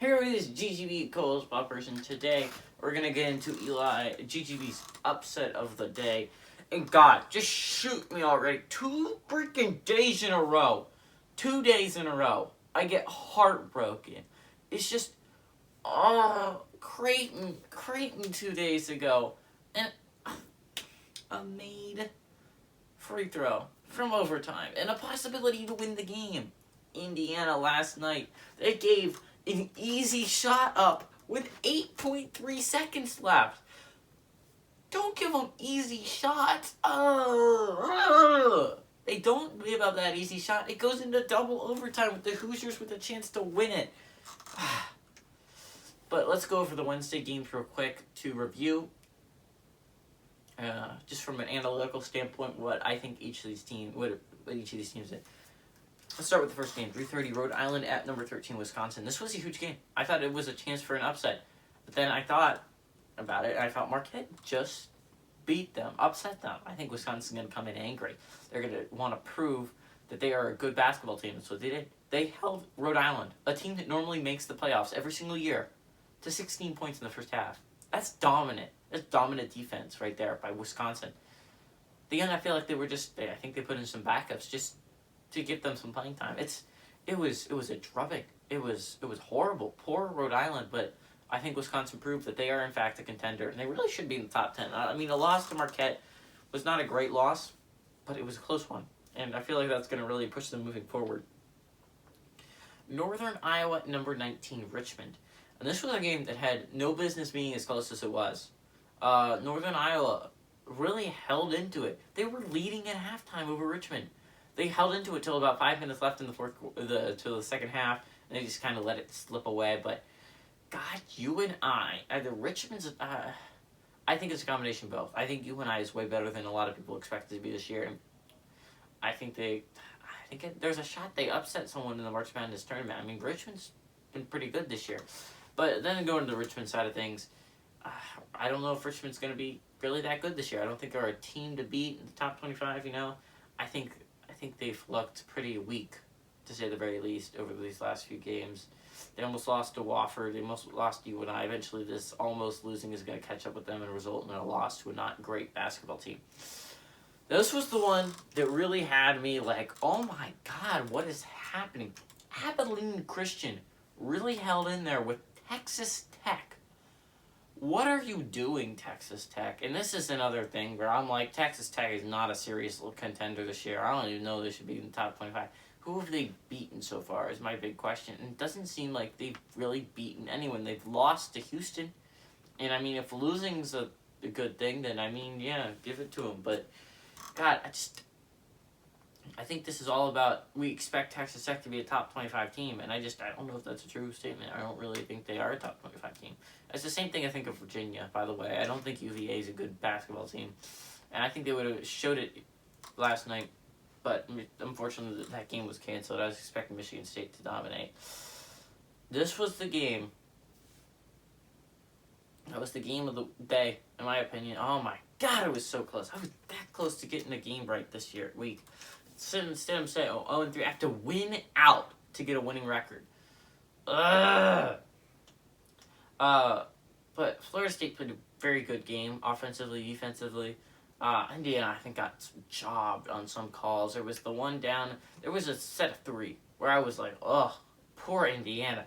Here is GGB co-host Bob Person. Today we're gonna get into GGB's upset of the day. And God, just shoot me already. 2 freaking days in a row. 2 days in a row. I get heartbroken. It's just, Creighton 2 days ago. And a made free throw from overtime. And a possibility to win the game. Indiana last night, they gave an easy shot up with 8.3 seconds left. Don't give them easy shots. They don't give up that easy shot. It goes into double overtime with the Hoosiers with a chance to win it. But let's go over the Wednesday games real quick to review. Just from an analytical standpoint, what I think each of these teams did. Let's start with the first game. 3:30 Rhode Island at number 13 Wisconsin. This was a huge game. I thought it was a chance for an upset. But then I thought about it, and I thought Marquette just beat them, upset them. I think Wisconsin's going to come in angry. They're going to want to prove that they are a good basketball team. That's what they did. They held Rhode Island, a team that normally makes the playoffs every single year, to 16 points in the first half. That's dominant. That's dominant defense right there by Wisconsin. Again, I feel like I think they put in some backups just to give them some playing time. It was a drubbing. It was horrible. Poor Rhode Island, but I think Wisconsin proved that they are in fact a contender, and they really should be in the top 10. I mean, a loss to Marquette was not a great loss, but it was a close one, and I feel like that's going to really push them moving forward. Northern Iowa, number 19, Richmond. And this was a game that had no business being as close as it was. Northern Iowa really held into it. They were leading at halftime over Richmond. They held into it till about 5 minutes left in till the second half, and they just kind of let it slip away. But God, either Richmond's, I think it's a combination of both. I think UNI is way better than a lot of people expect it to be this year. And I think there's a shot they upset someone in the March Madness tournament. I mean, Richmond's been pretty good this year. But then going to the Richmond side of things, I don't know if Richmond's going to be really that good this year. I don't think they're a team to beat in the top 25, I think they've looked pretty weak, to say the very least, over these last few games. They almost lost to Wofford. They almost lost to UNI. Eventually, this almost losing is going to catch up with them and result in a loss to a not great basketball team. This was the one that really had me like, oh my God, what is happening? Abilene Christian really held in there with Texas Tech. What are you doing, Texas Tech? And this is another thing where I'm like, Texas Tech is not a serious contender this year. I don't even know they should be in the top 25. Who have they beaten so far is my big question. And it doesn't seem like they've really beaten anyone. They've lost to Houston. And, I mean, if losing's a good thing, then, I mean, yeah, give it to them. But, God, I think this is all about, we expect Texas Tech to be a top 25 team, and I don't know if that's a true statement. I don't really think they are a top 25 team. It's the same thing I think of Virginia, by the way. I don't think UVA is a good basketball team, and I think they would have showed it last night, but unfortunately that game was canceled. I was expecting Michigan State to dominate. This was the game. That was the game of the day, in my opinion. Oh my God, it was so close. I was that close to getting a game right this week. Instead, I'm saying 0-3. I have to win out to get a winning record. But Florida State played a very good game, offensively, defensively. Indiana, I think, got jobbed on some calls. There was the one down. There was a set of 3 where I was like, poor Indiana.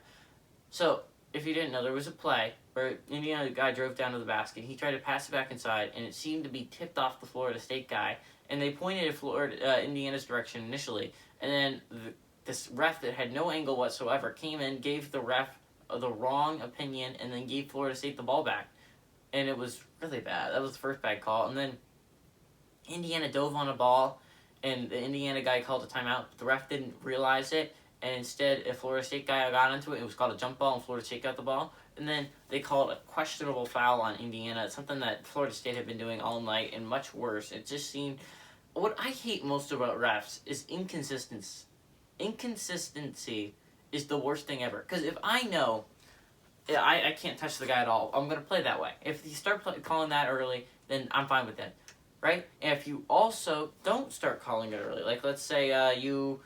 So, if you didn't know, there was a play where Indiana guy drove down to the basket. He tried to pass it back inside, and it seemed to be tipped off the Florida State guy. And they pointed at Indiana's direction initially. And then this ref that had no angle whatsoever came in, gave the ref the wrong opinion, and then gave Florida State the ball back. And it was really bad. That was the first bad call. And then Indiana dove on a ball, and the Indiana guy called a timeout. But the ref didn't realize it. And instead, a Florida State guy got into it. It was called a jump ball, and Florida State got the ball. And then they called a questionable foul on Indiana. It's something that Florida State had been doing all night, and much worse. It just seemed... What I hate most about refs is inconsistency. Inconsistency is the worst thing ever. Because if I know I can't touch the guy at all, I'm going to play that way. If you start calling that early, then I'm fine with that. Right? And if you also don't start calling it early, like let's say you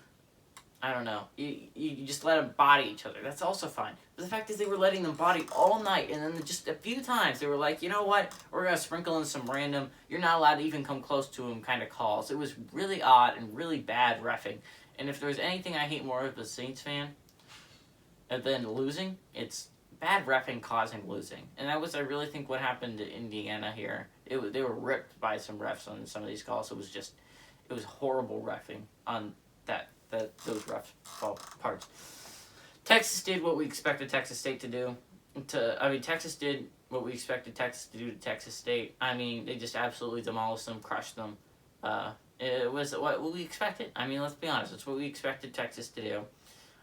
just let them body each other. That's also fine. But the fact is they were letting them body all night, and then just a few times they were like, you know what, we're going to sprinkle in some random, you're not allowed to even come close to him kind of calls. It was really odd and really bad reffing. And if there's anything I hate more as a Saints fan than losing, it's bad reffing causing losing. And that was, I really think, what happened to Indiana here. They were ripped by some refs on some of these calls. It was horrible reffing on those ref parts. Texas did what we expected Texas State to do. Texas did what we expected Texas to do to Texas State. I mean, they just absolutely demolished them, crushed them. It was what we expected. I mean, let's be honest. It's what we expected Texas to do.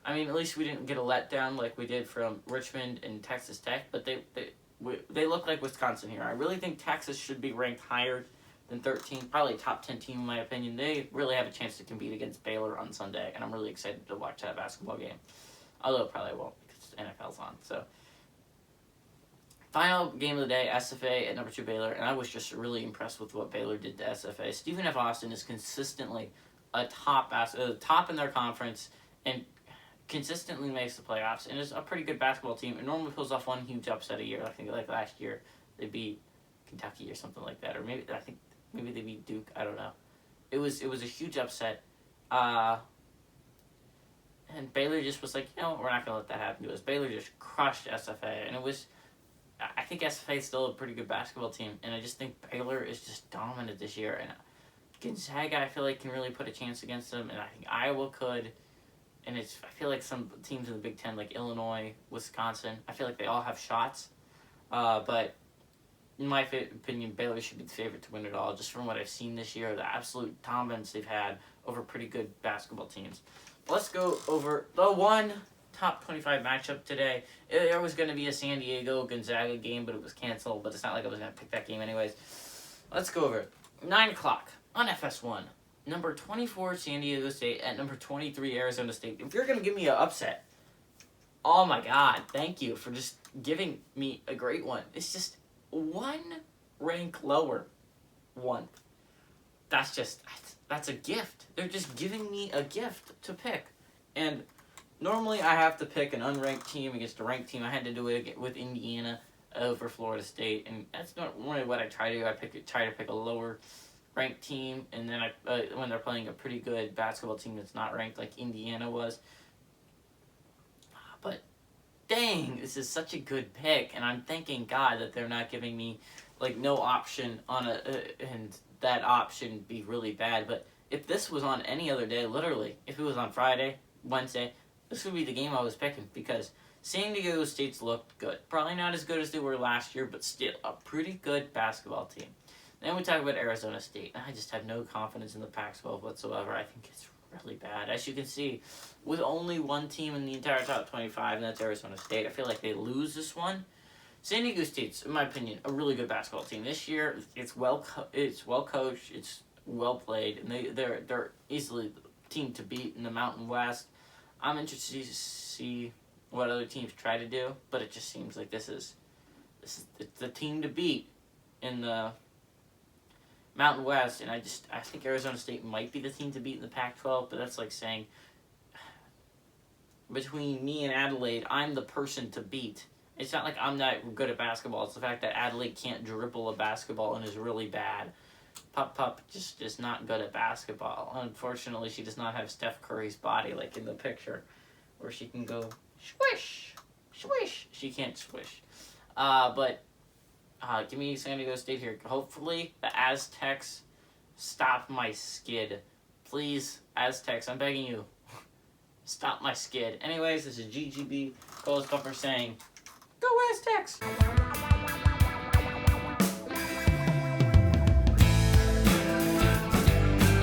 I mean, at least we didn't get a letdown like we did from Richmond and Texas Tech, but they look like Wisconsin here. I really think Texas should be ranked higher than 13, probably a top 10 team in my opinion. They really have a chance to compete against Baylor on Sunday, and I'm really excited to watch that basketball game. Although it probably won't because NFL's on. So, final game of the day, SFA at number 2 Baylor, and I was just really impressed with what Baylor did to SFA. Stephen F. Austin is consistently a top in their conference and consistently makes the playoffs, and is a pretty good basketball team. It normally pulls off one huge upset a year. I think like last year they beat Kentucky or something like that, or maybe they beat Duke. I don't know. It was a huge upset. And Baylor just was like, you know, we're not going to let that happen to us. Baylor just crushed SFA. And I think SFA is still a pretty good basketball team. And I just think Baylor is just dominant this year. And Gonzaga, I feel like, can really put a chance against them. And I think Iowa could. And I feel like some teams in the Big Ten, like Illinois, Wisconsin, I feel like they all have shots. But in my opinion, Baylor should be the favorite to win it all. Just from what I've seen this year, the absolute dominance they've had over pretty good basketball teams. Let's go over the one top 25 matchup today. There was going to be a San Diego Gonzaga game, but it was canceled. But it's not like I was going to pick that game anyways. Let's go over it. 9 o'clock on FS1. Number 24 San Diego State at number 23 Arizona State. If you're going to give me an upset, oh my God, thank you for just giving me a great one. It's just one rank lower. One. That's a gift. They're just giving me a gift to pick. And normally I have to pick an unranked team against a ranked team. I had to do it with Indiana over Florida State. And that's not really what I try to do. I try to pick a lower ranked team. And then when they're playing a pretty good basketball team that's not ranked like Indiana was. But dang, this is such a good pick. And I'm thanking God that they're not giving me like no option on and that option be really bad. But if this was on any other day, literally, if it was on Friday, Wednesday, this would be the game I was picking because San Diego State's looked good. Probably not as good as they were last year, but still a pretty good basketball team. Then we talk about Arizona State, and I just have no confidence in the Pac-12 whatsoever. I think it's really bad. As you can see, with only one team in the entire top 25, and that's Arizona State, I feel like they lose this one. San Diego State's, in my opinion, a really good basketball team. This year, it's well coached, it's well played, and they're easily the team to beat in the Mountain West. I'm interested to see what other teams try to do, but it just seems like this is the team to beat in the Mountain West, and I think Arizona State might be the team to beat in the Pac-12, but that's like saying between me and Adelaide, I'm the person to beat. It's not like I'm not good at basketball. It's the fact that Adelaide can't dribble a basketball and is really bad. Pup just is not good at basketball. Unfortunately, she does not have Steph Curry's body like in the picture where she can go swish, swish. She can't swish. But give me San Diego State here. Hopefully, the Aztecs stop my skid. Please, Aztecs, I'm begging you. Stop my skid. Anyways, this is GGB Coles Buffer saying, Go Aztecs!